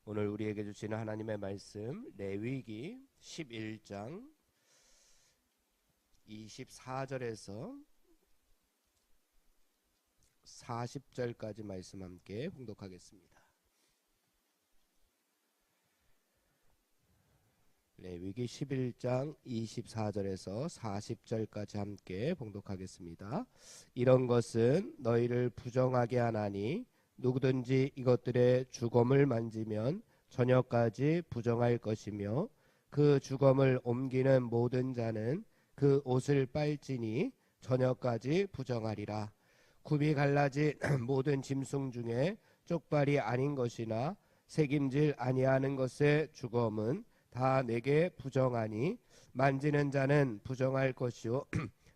오늘 우리에게 주시는 하나님의 말씀 레위기 11장 24절에서 40절까지 말씀 함께 봉독하겠습니다. 레위기 11장 24절에서 40절까지 함께 봉독하겠습니다. 이런 것은 너희를 부정하게 하나니 누구든지 이것들의 주검을 만지면 저녁까지 부정할 것이며 그 주검을 옮기는 모든 자는 그 옷을 빨지니 저녁까지 부정하리라. 굽이 갈라진 모든 짐승 중에 쪽발이 아닌 것이나 새김질 아니하는 것의 주검은 다 내게 부정하니 만지는 자는 부정할 것이요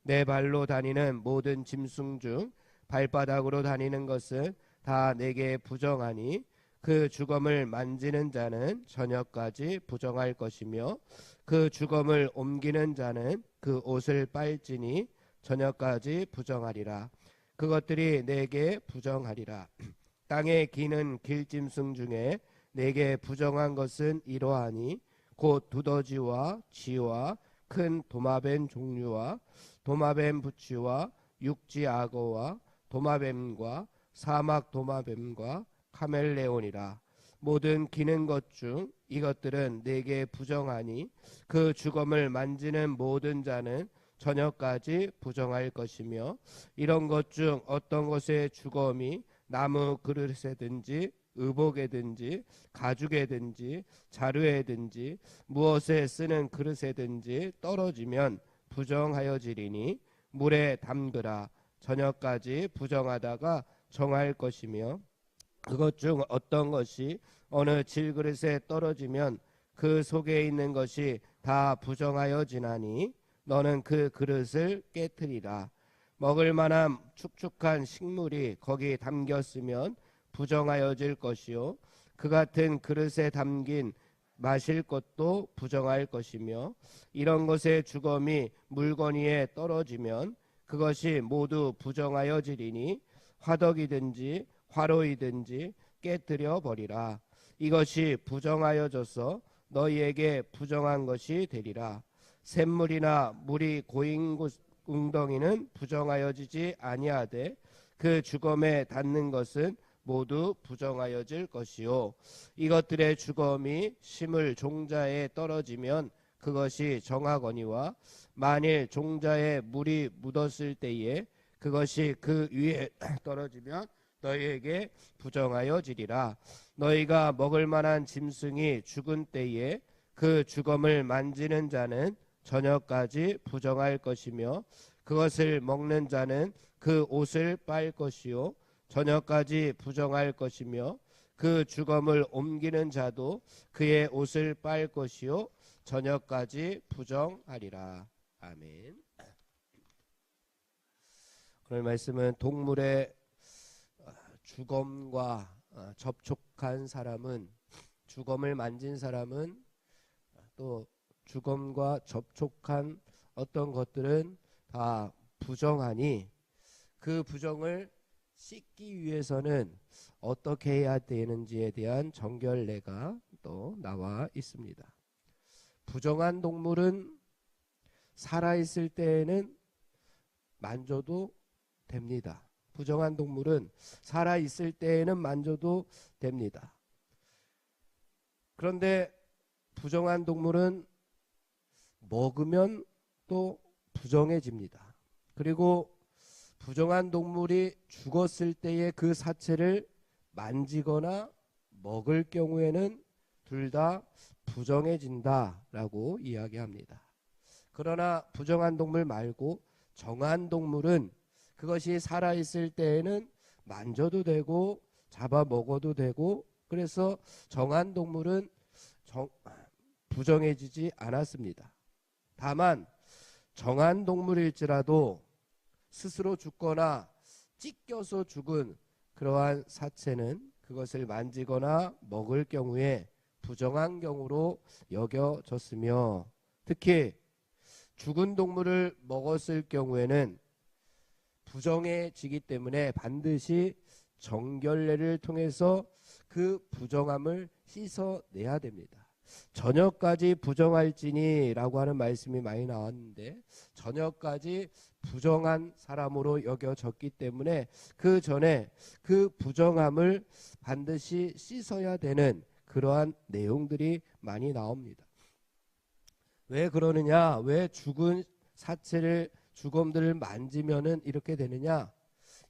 내 발로 다니는 모든 짐승 중 발바닥으로 다니는 것은 다 내게 부정하니 그 주검을 만지는 자는 저녁까지 부정할 것이며 그 주검을 옮기는 자는 그 옷을 빨지니 저녁까지 부정하리라. 그것들이 내게 부정하리라. 땅에 기는 길짐승 중에 내게 부정한 것은 이러하니 곧 두더지와 쥐와 큰 도마뱀 종류와 도마뱀 부치와 육지 악어와 도마뱀과 사막 도마뱀과 카멜레온이라. 모든 기는 것 중 이것들은 내게 부정하니 그 주검을 만지는 모든 자는 저녁까지 부정할 것이며 이런 것 중 어떤 것의 주검이 나무 그릇에든지 의복에든지 가죽에든지 자루에든지 무엇에 쓰는 그릇에든지 떨어지면 부정하여지리니 물에 담그라. 저녁까지 부정하다가 정할 것이며 그것 중 어떤 것이 어느 질그릇에 떨어지면 그 속에 있는 것이 다 부정하여지나니 너는 그 그릇을 깨트리라. 먹을 만한 축축한 식물이 거기 담겼으면 부정하여질 것이요 그 같은 그릇에 담긴 마실 것도 부정할 것이며 이런 것의 주검이 물건 위에 떨어지면 그것이 모두 부정하여지리니 화덕이든지 화로이든지 깨뜨려 버리라. 이것이 부정하여져서 너희에게 부정한 것이 되리라. 샘물이나 물이 고인 웅덩이는 부정하여지지 아니하되 그 주검에 닿는 것은 모두 부정하여질 것이요 이것들의 주검이 심을 종자에 떨어지면 그것이 정하거니와 만일 종자에 물이 묻었을 때에 그것이 그 위에 떨어지면 너희에게 부정하여지리라. 너희가 먹을 만한 짐승이 죽은 때에 그 주검을 만지는 자는 저녁까지 부정할 것이며 그것을 먹는 자는 그 옷을 빨 것이요 저녁까지 부정할 것이며 그 주검을 옮기는 자도 그의 옷을 빨 것이요 저녁까지 부정하리라. 아멘. 오늘 말씀은 동물의 주검과 접촉한 사람은, 주검을 만진 사람은, 또 주검과 접촉한 어떤 것들은 다 부정하니 그 부정을 씻기 위해서는 어떻게 해야 되는지에 대한 정결례가 또 나와 있습니다. 부정한 동물은 살아있을 때에는 만져도 됩니다. 부정한 동물은 살아있을 때에는 만져도 됩니다. 그런데 부정한 동물은 먹으면 또 부정해집니다. 그리고 부정한 동물이 죽었을 때의 그 사체를 만지거나 먹을 경우에는 둘 다 부정해진다라고 이야기합니다. 그러나 부정한 동물 말고 정한 동물은 그것이 살아있을 때에는 만져도 되고 잡아 먹어도 되고 그래서 정한 동물은 부정해지지 않았습니다. 다만 정한 동물일지라도 스스로 죽거나 찢겨서 죽은 그러한 사체는 그것을 만지거나 먹을 경우에 부정한 경우로 여겨졌으며 특히 죽은 동물을 먹었을 경우에는 부정해지기 때문에 반드시 정결례를 통해서 그 부정함을 씻어내야 됩니다. 저녁까지 부정할지니라고 하는 말씀이 많이 나왔는데 저녁까지 부정한 사람으로 여겨졌기 때문에 그 전에 그 부정함을 반드시 씻어야 되는 그러한 내용들이 많이 나옵니다. 왜 그러느냐? 왜 죽은 사체를 죽음들을 만지면은 이렇게 되느냐?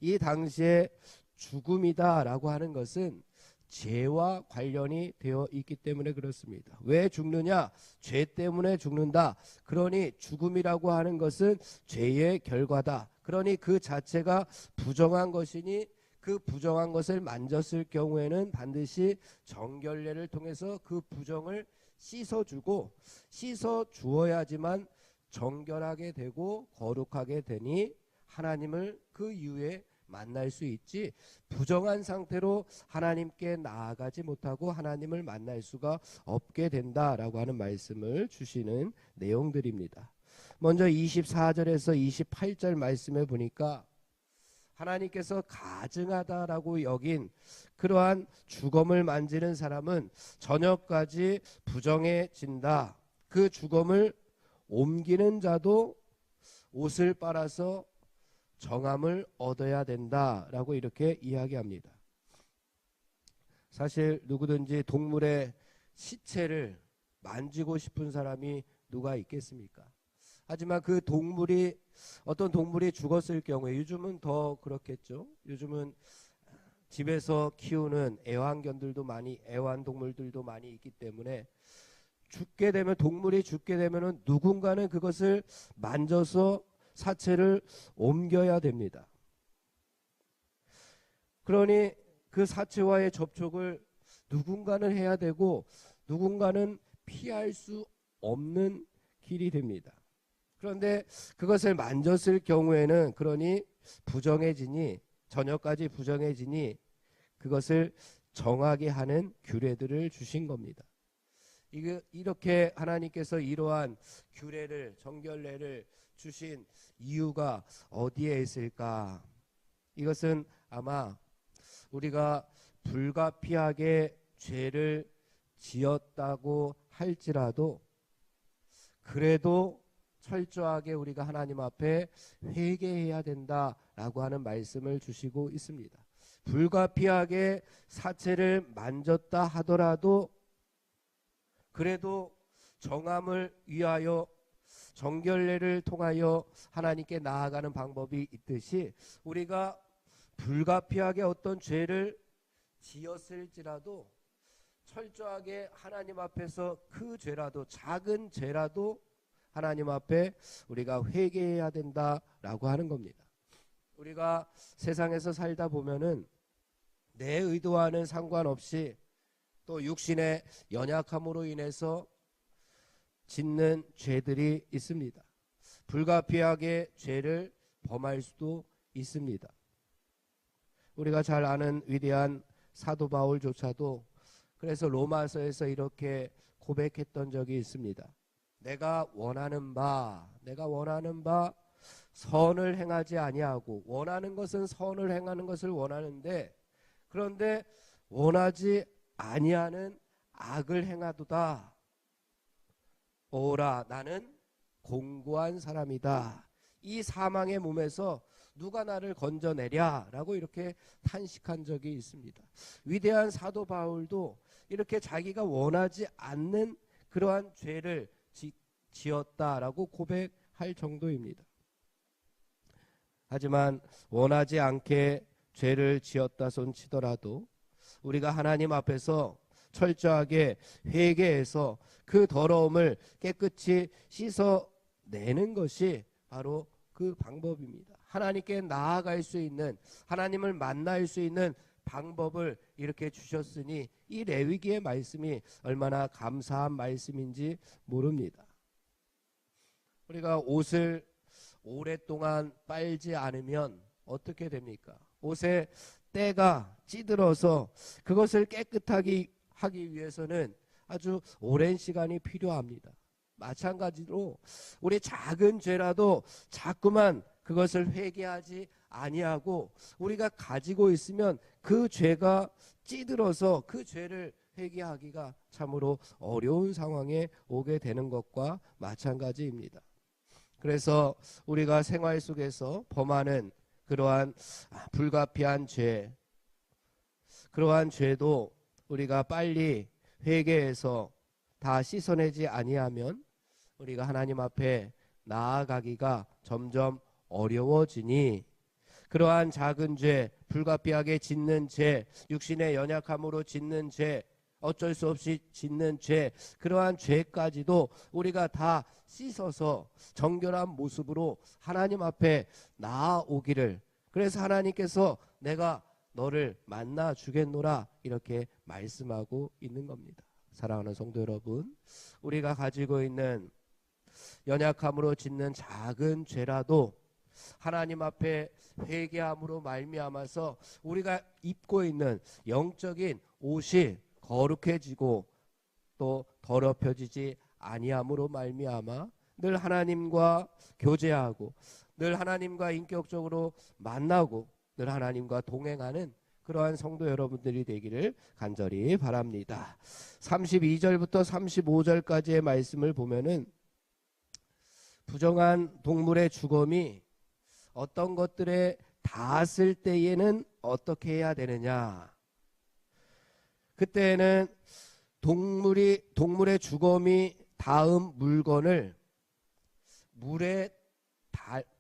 이 당시에 죽음이다라고 하는 것은 죄와 관련이 되어 있기 때문에 그렇습니다. 왜 죽느냐? 죄 때문에 죽는다. 그러니 죽음이라고 하는 것은 죄의 결과다. 그러니 그 자체가 부정한 것이니 그 부정한 것을 만졌을 경우에는 반드시 정결례를 통해서 그 부정을 씻어주고 씻어 주어야지만 정결하게 되고 거룩하게 되니 하나님을 그 이후에 만날 수 있지, 부정한 상태로 하나님께 나아가지 못하고 하나님을 만날 수가 없게 된다라고 하는 말씀을 주시는 내용들입니다. 먼저 24절에서 28절 말씀에 보니까 하나님께서 가증하다라고 여긴 그러한 죽음을 만지는 사람은 저녁까지 부정해진다. 그 죽음을 옮기는 자도 옷을 빨아서 정함을 얻어야 된다라고 이렇게 이야기합니다. 사실 누구든지 동물의 시체를 만지고 싶은 사람이 누가 있겠습니까? 하지만 그 동물이 어떤 동물이 죽었을 경우에, 요즘은 더 그렇겠죠. 요즘은 집에서 키우는 애완동물들도 많이 있기 때문에 죽게 되면, 동물이 죽게 되면은 누군가는 그것을 만져서 사체를 옮겨야 됩니다. 그러니 그 사체와의 접촉을 누군가는 해야 되고 누군가는 피할 수 없는 길이 됩니다. 그런데 그것을 만졌을 경우에는 그러니 부정해지니, 저녁까지 부정해지니 그것을 정하게 하는 규례들을 주신 겁니다. 이렇게 하나님께서 이러한 규례를, 정결례를 주신 이유가 어디에 있을까? 이것은 아마 우리가 불가피하게 죄를 지었다고 할지라도 그래도 철저하게 우리가 하나님 앞에 회개해야 된다라고 하는 말씀을 주시고 있습니다. 불가피하게 사체를 만졌다 하더라도 그래도 정함을 위하여 정결례를 통하여 하나님께 나아가는 방법이 있듯이, 우리가 불가피하게 어떤 죄를 지었을지라도 철저하게 하나님 앞에서 그 죄라도, 작은 죄라도 하나님 앞에 우리가 회개해야 된다라고 하는 겁니다. 우리가 세상에서 살다 보면은 내 의도와는 상관없이 또 육신의 연약함으로 인해서 짓는 죄들이 있습니다. 불가피하게 죄를 범할 수도 있습니다. 우리가 잘 아는 위대한 사도 바울조차도 그래서 로마서에서 이렇게 고백했던 적이 있습니다. 내가 원하는 바 선을 행하지 아니하고, 원하는 것은 선을 행하는 것을 원하는데 그런데 원하지 아니하는 악을 행하도다. 오라, 나는 공고한 사람이다. 이 사망의 몸에서 누가 나를 건져내랴 라고 이렇게 탄식한 적이 있습니다. 위대한 사도 바울도 이렇게 자기가 원하지 않는 그러한 죄를 지었다라고 고백할 정도입니다. 하지만 원하지 않게 죄를 지었다 손치더라도 우리가 하나님 앞에서 철저하게 회개해서 그 더러움을 깨끗이 씻어내는 것이 바로 그 방법입니다. 하나님께 나아갈 수 있는, 하나님을 만날 수 있는 방법을 이렇게 주셨으니 이 레위기의 말씀이 얼마나 감사한 말씀인지 모릅니다. 우리가 옷을 오랫동안 빨지 않으면 어떻게 됩니까? 옷의 때가 찌들어서 그것을 깨끗하게 하기 위해서는 아주 오랜 시간이 필요합니다. 마찬가지로 우리 작은 죄라도 자꾸만 그것을 회개하지 아니하고 우리가 가지고 있으면 그 죄가 찌들어서 그 죄를 회개하기가 참으로 어려운 상황에 오게 되는 것과 마찬가지입니다. 그래서 우리가 생활 속에서 범하는 그러한 불가피한 죄, 그러한 죄도 우리가 빨리 회개해서 다 씻어내지 아니하면 우리가 하나님 앞에 나아가기가 점점 어려워지니, 그러한 작은 죄, 불가피하게 짓는 죄, 육신의 연약함으로 짓는 죄, 어쩔 수 없이 짓는 죄, 그러한 죄까지도 우리가 다 씻어서 정결한 모습으로 하나님 앞에 나아오기를, 그래서 하나님께서 내가 너를 만나 주겠노라 이렇게 말씀하고 있는 겁니다. 사랑하는 성도 여러분, 우리가 가지고 있는 연약함으로 짓는 작은 죄라도 하나님 앞에 회개함으로 말미암아서 우리가 입고 있는 영적인 옷이 거룩해지고 또 더럽혀지지 아니함으로 말미암아 늘 하나님과 교제하고 늘 하나님과 인격적으로 만나고 늘 하나님과 동행하는 그러한 성도 여러분들이 되기를 간절히 바랍니다. 32절부터 35절까지의 말씀을 보면은 부정한 동물의 죽음이 어떤 것들에 닿았을 때에는 어떻게 해야 되느냐. 그때는 동물의 죽음이 닿은 물건을 물에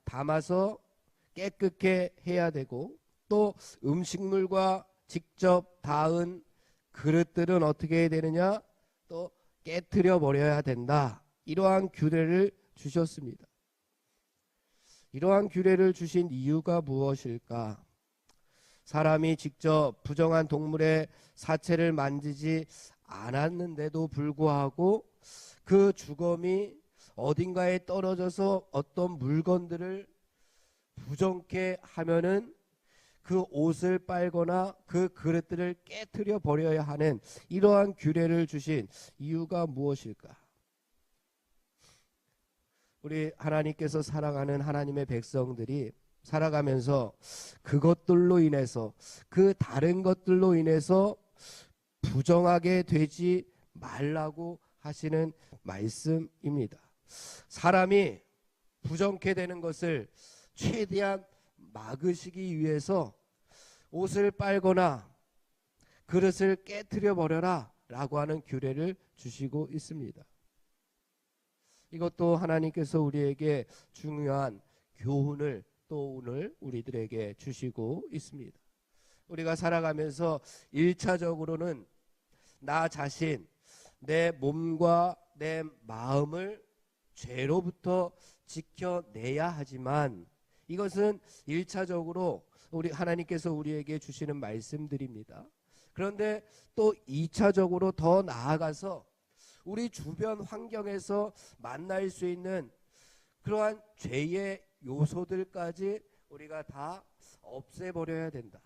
담아서 깨끗게 해야 되고, 또 음식물과 직접 닿은 그릇들은 어떻게 해야 되느냐, 또 깨트려 버려야 된다. 이러한 규례를 주셨습니다. 이러한 규례를 주신 이유가 무엇일까? 사람이 직접 부정한 동물의 사체를 만지지 않았는데도 불구하고 그 죽음이 어딘가에 떨어져서 어떤 물건들을 부정케 하면은 그 옷을 빨거나 그 그릇들을 깨트려 버려야 하는 이러한 규례를 주신 이유가 무엇일까? 우리 하나님께서 사랑하는 하나님의 백성들이 살아가면서 그것들로 인해서, 그 다른 것들로 인해서 부정하게 되지 말라고 하시는 말씀입니다. 사람이 부정케 되는 것을 최대한 막으시기 위해서 옷을 빨거나 그릇을 깨트려 버려라 라고 하는 규례를 주시고 있습니다. 이것도 하나님께서 우리에게 중요한 교훈을 또 오늘 우리들에게 주시고 있습니다. 우리가 살아가면서 1차적으로는 나 자신, 내 몸과 내 마음을 죄로부터 지켜내야 하지만, 이것은 1차적으로 우리 하나님께서 우리에게 주시는 말씀들입니다. 그런데 또 2차적으로 더 나아가서 우리 주변 환경에서 만날 수 있는 그러한 죄의 요소들까지 우리가 다 없애버려야 된다.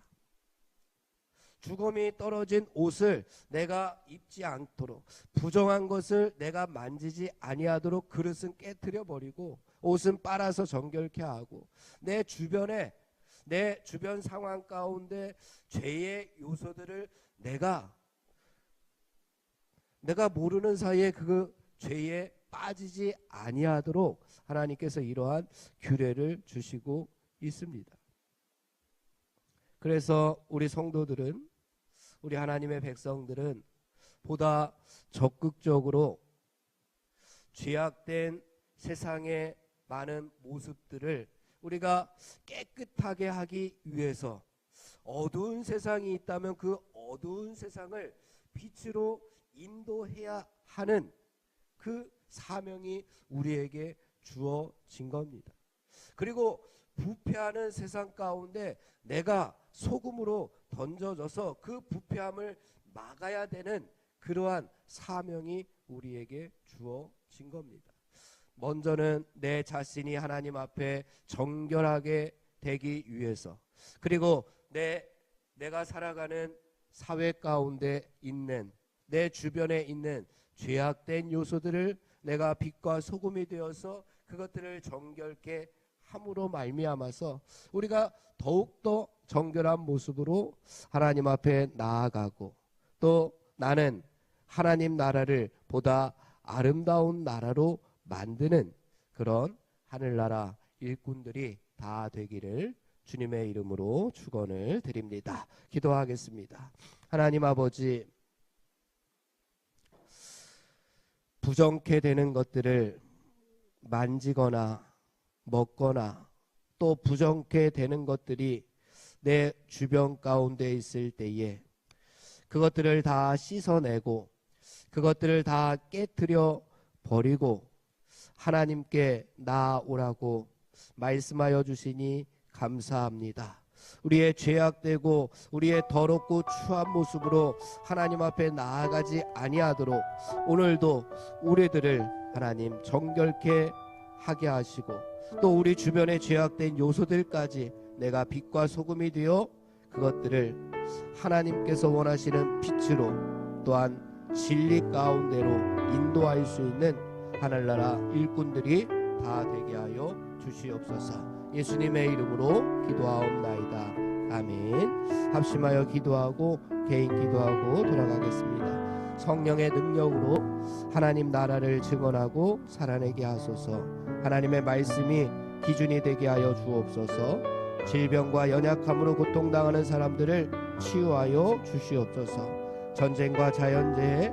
죽음이 떨어진 옷을 내가 입지 않도록, 부정한 것을 내가 만지지 아니하도록 그릇은 깨트려 버리고 옷은 빨아서 정결케 하고, 내 주변에, 내 주변 상황 가운데 죄의 요소들을 내가 모르는 사이에 그 죄에 빠지지 아니하도록 하나님께서 이러한 규례를 주시고 있습니다. 그래서 우리 성도들은, 우리 하나님의 백성들은 보다 적극적으로 죄악된 세상의 많은 모습들을 우리가 깨끗하게 하기 위해서, 어두운 세상이 있다면 그 어두운 세상을 빛으로 인도해야 하는 그 사명이 우리에게 주어진 겁니다. 그리고 부패하는 세상 가운데 내가 소금으로 던져져서 그 부패함을 막아야 되는 그러한 사명이 우리에게 주어진 겁니다. 먼저는 내 자신이 하나님 앞에 정결하게 되기 위해서, 그리고 내가 살아가는 사회 가운데 있는, 내 주변에 있는 죄악된 요소들을 내가 빛과 소금이 되어서 그것들을 정결케 함으로 말미암아서 우리가 더욱더 정결한 모습으로 하나님 앞에 나아가고, 또 나는 하나님 나라를 보다 아름다운 나라로 만드는 그런 하늘나라 일꾼들이 다 되기를 주님의 이름으로 축원을 드립니다. 기도하겠습니다. 하나님 아버지, 부정케 되는 것들을 만지거나 먹거나 또 부정케 되는 것들이 내 주변 가운데 있을 때에 그것들을 다 씻어내고 그것들을 다 깨트려 버리고 하나님께 나아오라고 말씀하여 주시니 감사합니다. 우리의 죄악되고 우리의 더럽고 추한 모습으로 하나님 앞에 나아가지 아니하도록 오늘도 우리들을 하나님 정결케 하게 하시고, 또 우리 주변에 죄악된 요소들까지 내가 빛과 소금이 되어 그것들을 하나님께서 원하시는 빛으로, 또한 진리 가운데로 인도할 수 있는 하늘나라 일꾼들이 다 되게 하여 주시옵소서. 예수님의 이름으로 기도하옵나이다. 아멘. 합심하여 기도하고 개인 기도하고 돌아가겠습니다. 성령의 능력으로 하나님 나라를 증언하고 살아내게 하소서. 하나님의 말씀이 기준이 되게 하여 주옵소서. 질병과 연약함으로 고통당하는 사람들을 치유하여 주시옵소서. 전쟁과 자연재해,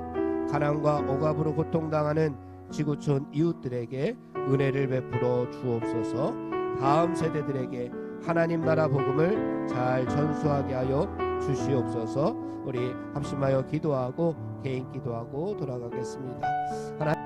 가난과 억압으로 고통당하는 지구촌 이웃들에게 은혜를 베풀어 주옵소서. 다음 세대들에게 하나님 나라 복음을 잘 전수하게 하여 주시옵소서. 우리 합심하여 기도하고 개인 기도하고 돌아가겠습니다. 하나님